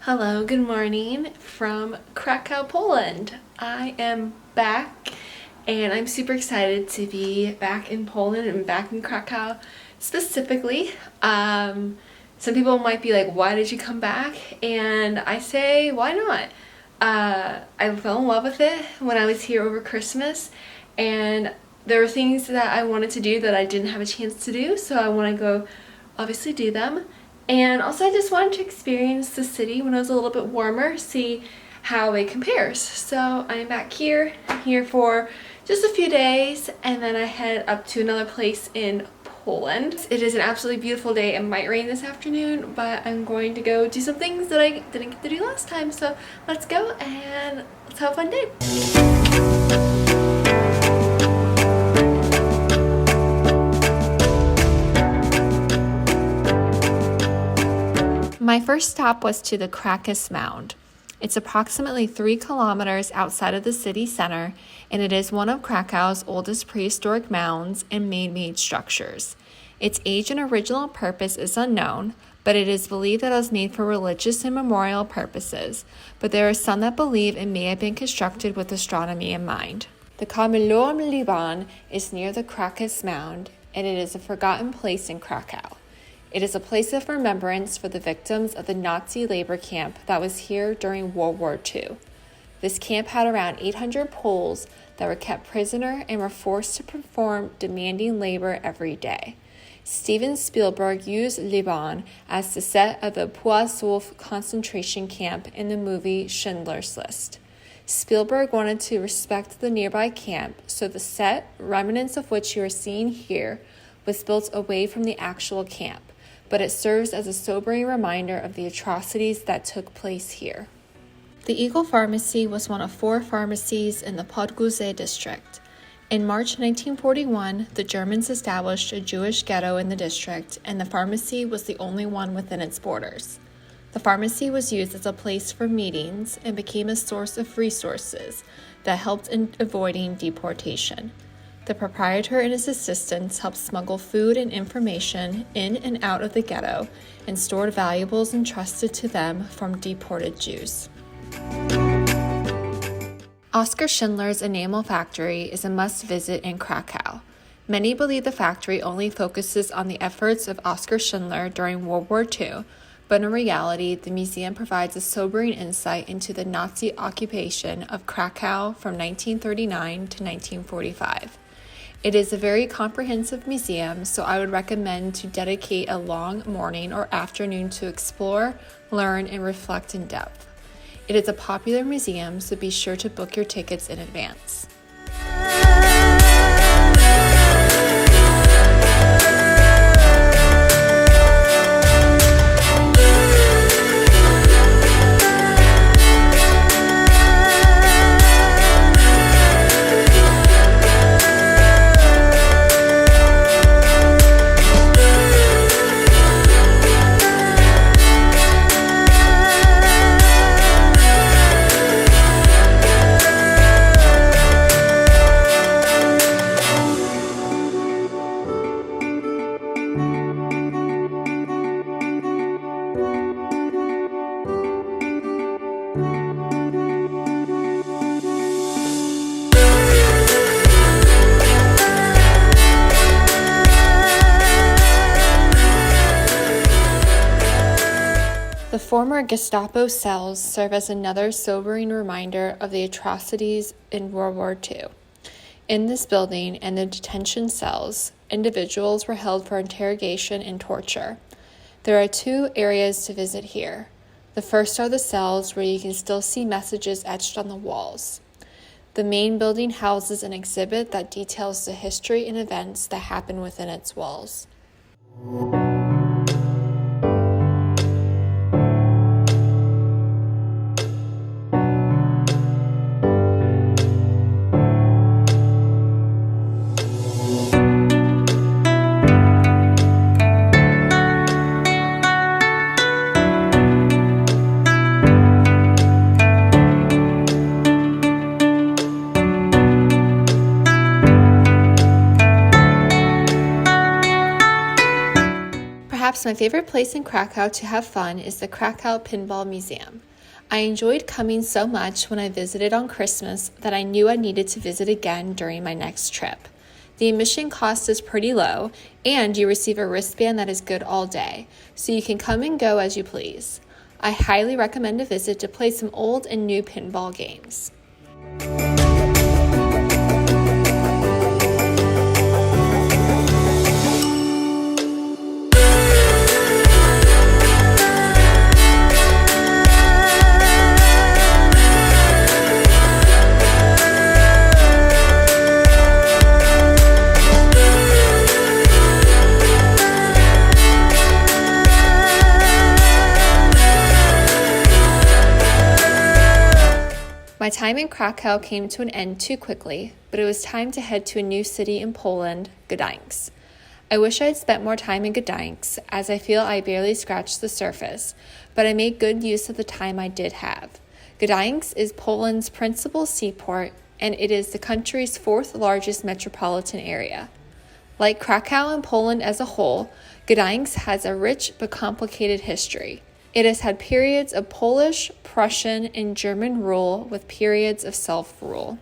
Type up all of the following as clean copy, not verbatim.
Hello, good morning from Krakow, Poland. I am back and I'm super excited to be back in Poland and back in Krakow specifically. Some people might be like, why did you come back? And I say, why not? I fell in love with it when I was here over Christmas, and there were things that I wanted to do that I didn't have a chance to do, so I want to go obviously do them. And also I just wanted to experience the city when it was a little bit warmer, see how it compares. So I'm back here for just a few days, and then I head up to another place in Poland. It is an absolutely beautiful day. It might rain this afternoon, but I'm going to go do some things that I didn't get to do last time. So let's go and let's have a fun day. My first stop was to the Krakus Mound. It's approximately 3 kilometers outside of the city center, and it is one of Krakow's oldest prehistoric mounds and man-made structures. Its age and original purpose is unknown, but it is believed that it was made for religious and memorial purposes, but there are some that believe it may have been constructed with astronomy in mind. The Captioning Liban is near the Krakus Mound, and it is a forgotten place in Krakow. It is a place of remembrance for the victims of the Nazi labor camp that was here during World War II. This camp had around 800 Poles that were kept prisoner and were forced to perform demanding labor every day. Steven Spielberg used Liban as the set of the Poisson concentration camp in the movie Schindler's List. Spielberg wanted to respect the nearby camp, so the set, remnants of which you are seeing here, was built away from the actual camp, but it serves as a sobering reminder of the atrocities that took place here. The Eagle Pharmacy was one of 4 pharmacies in the Podgórze district. In March 1941, the Germans established a Jewish ghetto in the district, and the pharmacy was the only one within its borders. The pharmacy was used as a place for meetings and became a source of resources that helped in avoiding deportation. The proprietor and his assistants helped smuggle food and information in and out of the ghetto and stored valuables entrusted to them from deported Jews. Oskar Schindler's enamel factory is a must-visit in Krakow. Many believe the factory only focuses on the efforts of Oskar Schindler during World War II, but in reality, the museum provides a sobering insight into the Nazi occupation of Krakow from 1939 to 1945. It is a very comprehensive museum, so I would recommend to dedicate a long morning or afternoon to explore, learn, and reflect in depth. It is a popular museum, so be sure to book your tickets in advance. The former Gestapo cells serve as another sobering reminder of the atrocities in World War II. In this building and the detention cells, individuals were held for interrogation and torture. There are 2 areas to visit here. The first are the cells where you can still see messages etched on the walls. The main building houses an exhibit that details the history and events that happen within its walls. Perhaps my favorite place in Krakow to have fun is the Krakow Pinball Museum. I enjoyed coming so much when I visited on Christmas that I knew I needed to visit again during my next trip. The admission cost is pretty low, and you receive a wristband that is good all day, so you can come and go as you please. I highly recommend a visit to play some old and new pinball games. My time in Krakow came to an end too quickly, but it was time to head to a new city in Poland, Gdansk. I wish I had spent more time in Gdansk, as I feel I barely scratched the surface, but I made good use of the time I did have. Gdansk is Poland's principal seaport, and it is the country's fourth largest metropolitan area. Like Krakow and Poland as a whole, Gdansk has a rich but complicated history. It has had periods of Polish, Prussian, and German rule with periods of self-rule.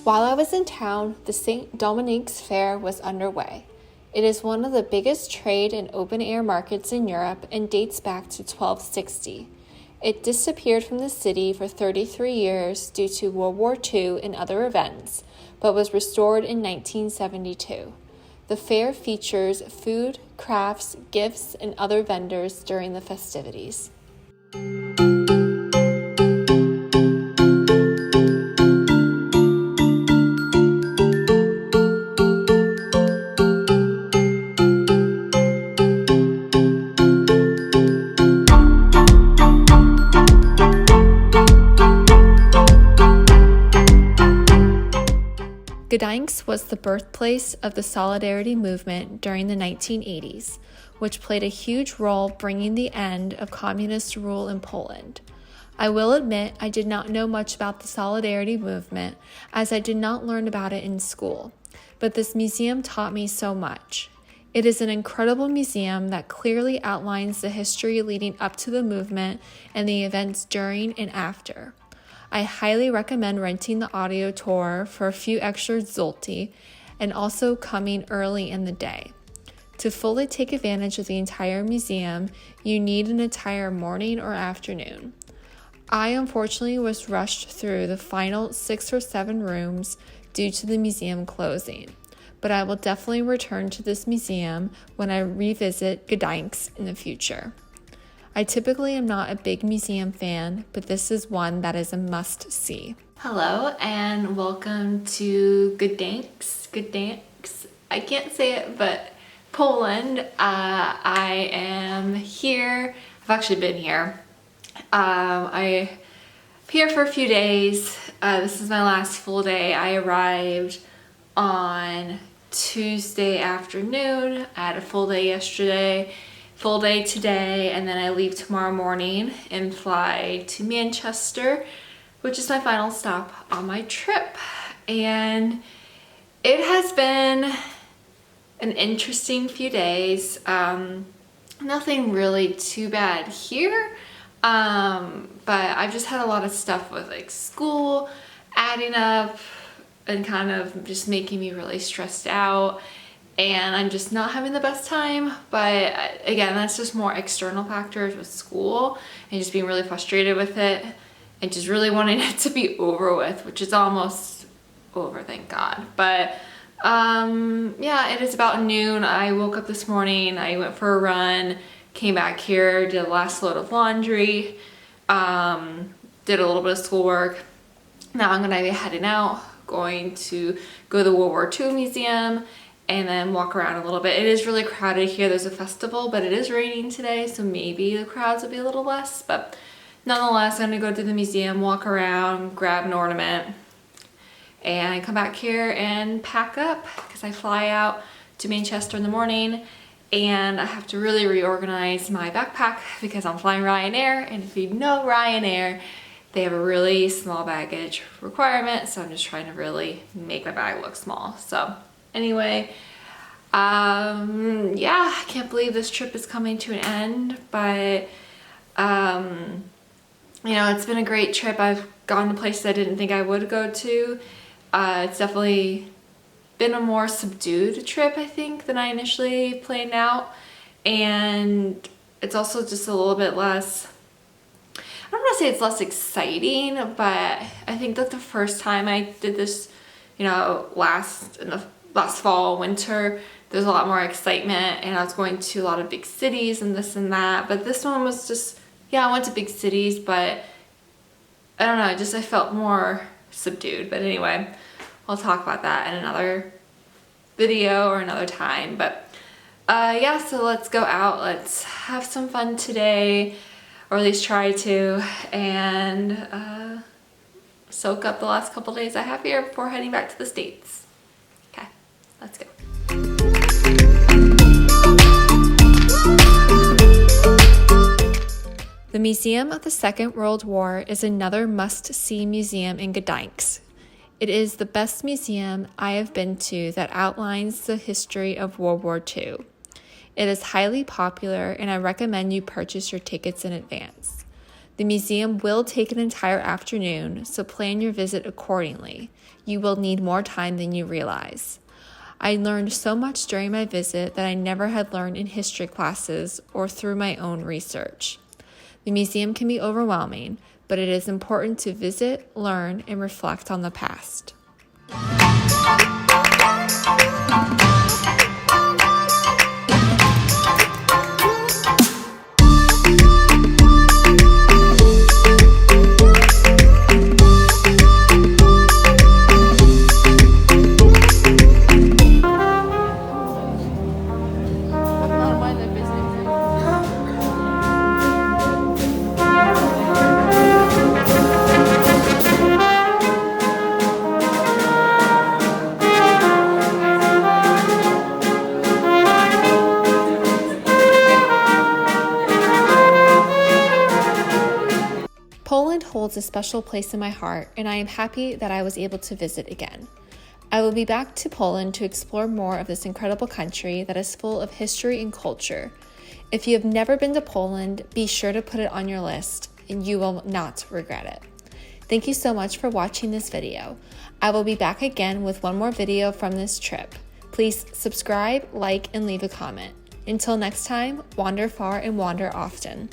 While I was in town, the St. Dominic's Fair was underway. It is one of the biggest trade and open-air markets in Europe and dates back to 1260. It disappeared from the city for 33 years due to World War II and other events, but was restored in 1972. The fair features food, crafts, gifts, and other vendors during the festivities. Gdansk was the birthplace of the Solidarity movement during the 1980s, which played a huge role bringing the end of communist rule in Poland. I will admit I did not know much about the Solidarity movement, as I did not learn about it in school, but this museum taught me so much. It is an incredible museum that clearly outlines the history leading up to the movement and the events during and after. I highly recommend renting the audio tour for a few extra zloty and also coming early in the day. To fully take advantage of the entire museum, you need an entire morning or afternoon. I unfortunately was rushed through the final 6 or 7 rooms due to the museum closing, but I will definitely return to this museum when I revisit Gdansk in the future. I typically am not a big museum fan, but this is one that is a must-see. Hello and welcome to Gdansk. I can't say it, but Poland. I am here. I've actually been here. I'm here for a few days. This is my last full day. I arrived on Tuesday afternoon. I had a full day yesterday. Full day today, and then I leave tomorrow morning and fly to Manchester, which is my final stop on my trip. And it has been an interesting few days. Nothing really too bad here, but I've just had a lot of stuff with like school adding up and kind of just making me really stressed out. And I'm just not having the best time, but again, that's just more external factors with school and just being really frustrated with it and just really wanting it to be over with, which is almost over, thank God. But yeah, it is about noon. I woke up this morning, I went for a run, came back here, did the last load of laundry, did a little bit of schoolwork. Now I'm gonna be heading out, going to go to the World War II Museum and then walk around a little bit. It is really crowded here. There's a festival, but it is raining today, so maybe the crowds will be a little less, but nonetheless, I'm gonna go to the museum, walk around, grab an ornament, and come back here and pack up because I fly out to Manchester in the morning and I have to really reorganize my backpack because I'm flying Ryanair, and if you know Ryanair, they have a really small baggage requirement, so I'm just trying to really make my bag look small. So anyway, yeah, I can't believe this trip is coming to an end, but you know, it's been a great trip. I've gone to places I didn't think I would go to. It's definitely been a more subdued trip, I think, than I initially planned out. And it's also just a little bit less, I don't want to say it's less exciting, but I think that the first time I did this, you know, last fall, winter, there's a lot more excitement and I was going to a lot of big cities and this and that. But this one was just, yeah, I went to big cities, but I don't know, I felt more subdued. But anyway, I'll talk about that in another video or another time. But yeah, so let's go out, let's have some fun today, or at least try to, and soak up the last couple days I have here before heading back to the States. Okay, let's go. The Museum of the Second World War is another must-see museum in Gdansk. It is the best museum I have been to that outlines the history of World War II. It is highly popular and I recommend you purchase your tickets in advance. The museum will take an entire afternoon, so plan your visit accordingly. You will need more time than you realize. I learned so much during my visit that I never had learned in history classes or through my own research. The museum can be overwhelming, but it is important to visit, learn, and reflect on the past. Poland holds a special place in my heart, and I am happy that I was able to visit again. I will be back to Poland to explore more of this incredible country that is full of history and culture. If you have never been to Poland, be sure to put it on your list, and you will not regret it. Thank you so much for watching this video. I will be back again with one more video from this trip. Please subscribe, like, and leave a comment. Until next time, wander far and wander often.